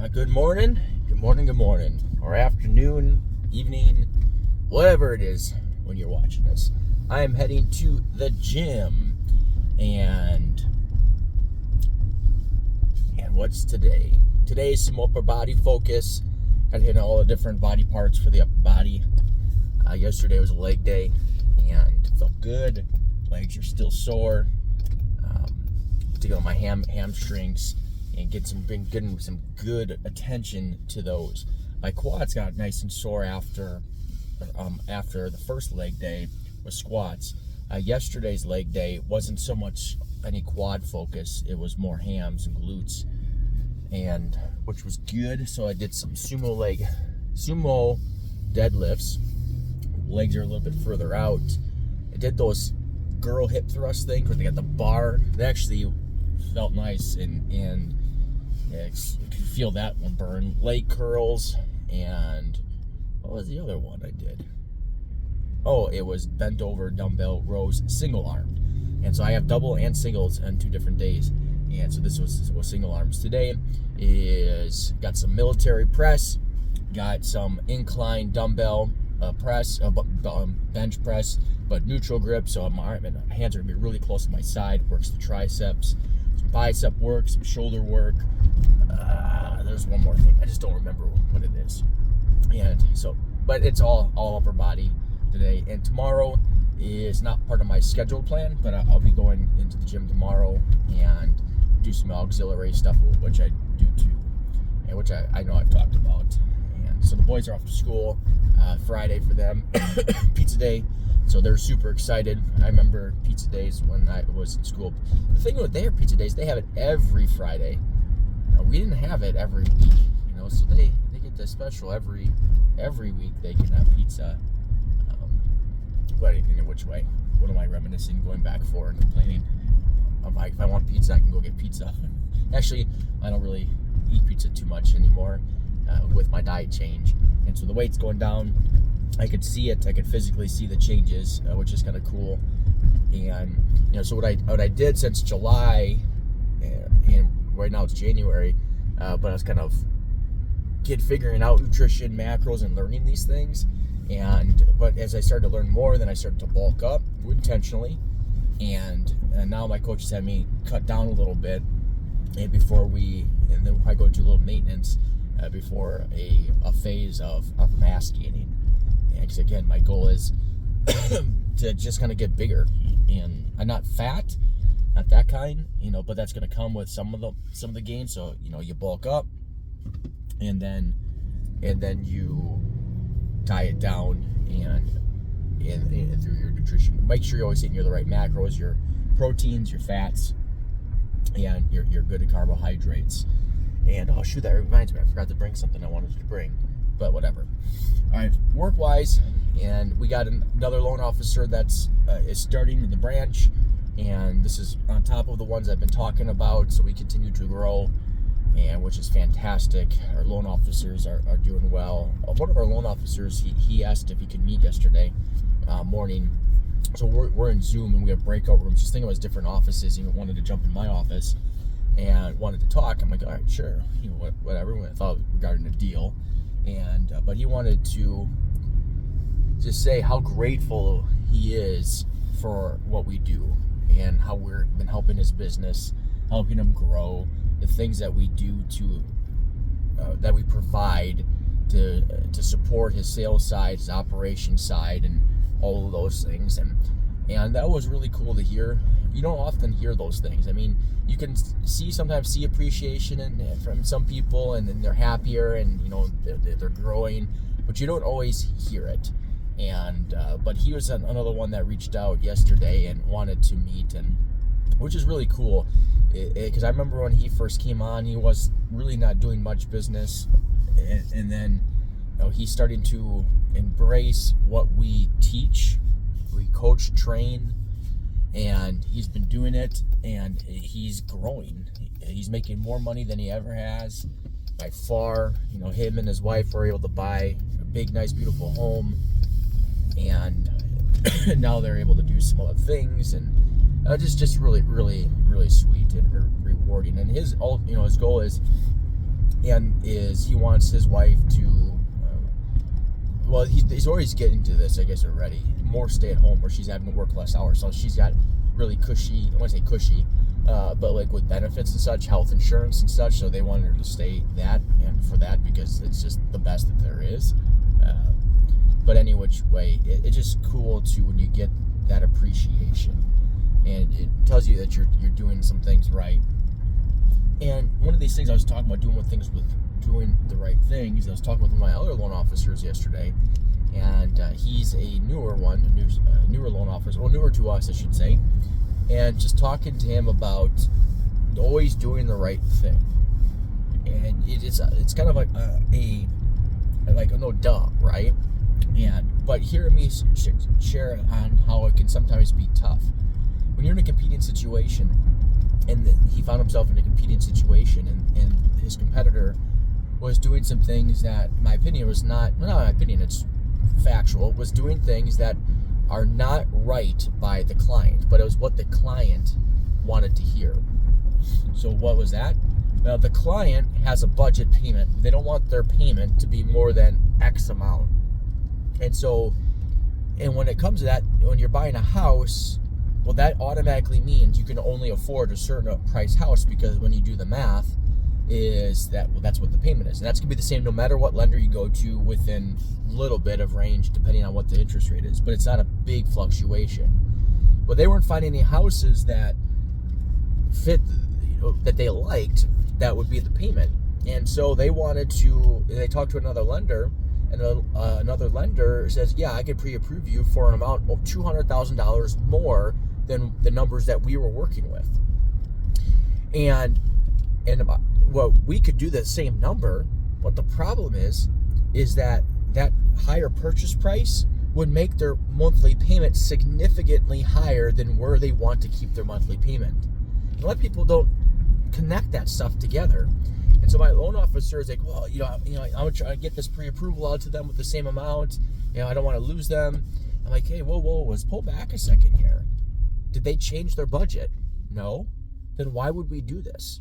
Good morning, or afternoon, evening, whatever it is when you're watching this. I am heading to the gym, and what's today? Today's some upper body focus. Got to hit all the different body parts for the upper body. Yesterday was a leg day, and it felt good. Legs are still sore. To go on my hamstrings and get some good attention to those. My quads got nice and sore after the first leg day with squats. Yesterday's leg day wasn't so much any quad focus; it was more hams and glutes, and which was good. So I did some sumo deadlifts. Legs are a little bit further out. I did those girl hip thrust things where they got the bar. They actually felt nice, and yeah, you can feel that one burn. Leg curls, and what was the other one I did? Oh, it was bent over dumbbell rows, single armed. And so I have double and singles on 2 different days. And so this was single arms. Today is got some military press, got some incline dumbbell press, bench press, but neutral grip. So my hands are gonna be really close to my side. Works the triceps. Bicep work, some shoulder work. There's one more thing. I just don't remember what it is. And so, but it's all upper body today. And tomorrow is not part of my scheduled plan, but I'll be going into the gym tomorrow and do some auxiliary stuff, which I do too, and which I know I've talked about. And so the boys are off to school. Friday for them, pizza day. So they're super excited. I remember pizza days when I was in school. The thing with their pizza days, they have it every Friday. We didn't have it every week, so they get the special every week. They can have pizza. But in which way? What am I reminiscing, going back for and complaining? If I want pizza, I can go get pizza. Actually, I don't really eat pizza too much anymore with my diet change. And so the weight's going down. I could see it. I could physically see the changes, which is kind of cool. And so what I did since July, and right now it's January, but I was kind of figuring out nutrition, macros, and learning these things. But as I started to learn more, then I started to bulk up intentionally, and now my coaches had me cut down a little bit, and then I go into a little maintenance before a phase of mass gaining. Because again, my goal is to just kind of get bigger, and I'm not fat, not that kind, but that's going to come with some of the gain. So you bulk up, and then you diet down and through your nutrition. Make sure you're always hitting the right macros, your proteins, your fats, and your good carbohydrates. And oh shoot, that reminds me, I forgot to bring something I wanted to bring, but whatever. All right, work-wise, and we got another loan officer that's is starting in the branch, and this is on top of the ones I've been talking about, so we continue to grow, and which is fantastic. Our loan officers are doing well. One of our loan officers, he asked if he could meet yesterday morning. So we're in Zoom, and we have breakout rooms. Just think about his different offices. He wanted to jump in my office and wanted to talk. I'm like, all right, sure, whatever. I thought regarding a deal. But he wanted to just say how grateful he is for what we do and how we've been helping his business, helping him grow, the things that we do that we provide to support his sales side, his operations side, and all of those things. And that was really cool to hear. You don't often hear those things. I mean, you can sometimes see appreciation from some people, and then they're happier, and they're growing, but you don't always hear it. And but he was another one that reached out yesterday and wanted to meet, and which is really cool, because I remember when he first came on, he was really not doing much business, and then he's starting to embrace what we teach, we coach, train. And he's been doing it, and he's growing. He's making more money than he ever has by far. Him and his wife were able to buy a big, nice, beautiful home, and now they're able to do some other things, and just really, really, really sweet and rewarding. And his goal is and is he wants his wife to, well, he's always getting to this, I guess, already. More stay at home, where she's having to work less hours. So she's got really cushy, I want to say cushy, but like with benefits and such, health insurance and such. So they wanted her to stay that, and for that, because it's just the best that there is. But any which way, it's just cool to when you get that appreciation, and it tells you that you're doing some things right. And one of these things I was talking about doing the right things, I was talking with one of my other loan officers yesterday, and he's a newer loan officer, well, newer to us, I should say, and just talking to him about always doing the right thing. And it's kind of like no duh, right? But hearing me share on how it can sometimes be tough when you're in a competing situation, and he found himself in a competing situation, and his competitor was doing some things that, in my opinion, was not my opinion, it's factual, was doing things that are not right by the client, but it was what the client wanted to hear. So what was that? Well, the client has a budget payment. They don't want their payment to be more than X amount. And when it comes to that, when you're buying a house, well, that automatically means you can only afford a certain price house, because when you do the math, that's what the payment is. And that's going to be the same no matter what lender you go to, within a little bit of range depending on what the interest rate is. But it's not a big fluctuation. But they weren't finding any houses that fit, that they liked, that would be the payment. And so they talked to another lender, and another lender says, yeah, I can pre-approve you for an amount of $200,000 more than the numbers that we were working with. And well, we could do the same number, but the problem is that higher purchase price would make their monthly payment significantly higher than where they want to keep their monthly payment. And a lot of people don't connect that stuff together. And so my loan officer is like, well, I'm gonna try to get this pre-approval out to them with the same amount. I don't want to lose them. I'm like, hey, whoa, let's pull back a second here. Did they change their budget? No. Then why would we do this?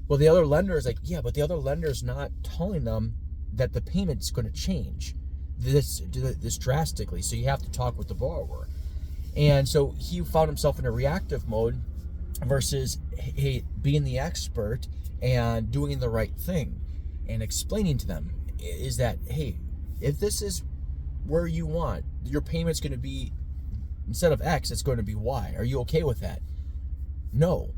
Well, the other lender is like, yeah, but the other lender is not telling them that the payment's going to change this drastically. So you have to talk with the borrower. And so he found himself in a reactive mode versus, hey, being the expert and doing the right thing and explaining to them is that, hey, if this is where you want, your payment's going to be, instead of X, it's going to be Y. Are you okay with that? No.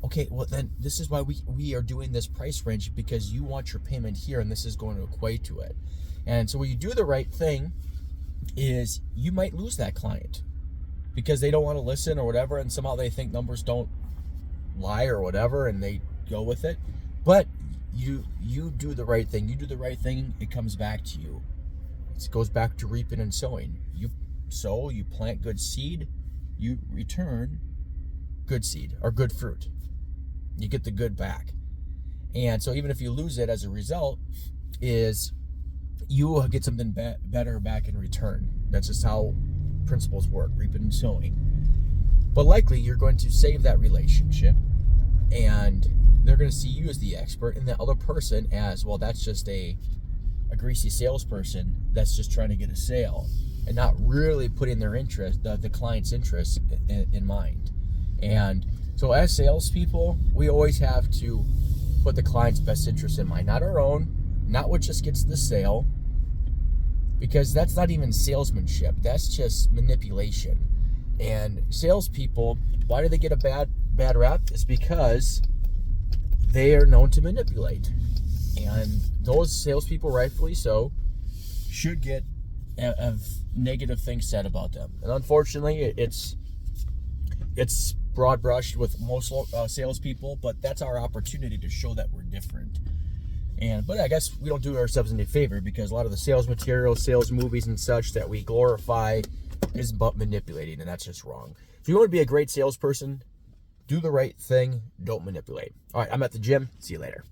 Okay, well then this is why we are doing this price range, because you want your payment here and this is going to equate to it. And so when you do the right thing, is you might lose that client because they don't want to listen or whatever, and somehow they think numbers don't lie or whatever, and they go with it. But you do the right thing. You do the right thing, it comes back to you. It goes back to reaping and sowing. You sow, you plant good seed, you return good seed or good fruit. You get the good back. And so even if you lose it as a result, is you will get something better back in return. That's just how principles work, reaping and sowing. But likely you're going to save that relationship, and they're going to see you as the expert and the other person as, well, that's just a greasy salesperson that's just trying to get a sale and not really putting their interest, the client's interest in mind. And so as salespeople, we always have to put the client's best interest in mind, not our own, not what just gets the sale, because that's not even salesmanship. That's just manipulation. And salespeople, why do they get a bad rap? It's because they are known to manipulate. And those salespeople, rightfully so, should get negative things said about them. And unfortunately, it's broad brushed with most salespeople, but that's our opportunity to show that we're different. But I guess we don't do ourselves any favor, because a lot of the sales material, sales movies and such that we glorify is about manipulating, and that's just wrong. If you want to be a great salesperson, do the right thing, don't manipulate. All right, I'm at the gym. See you later.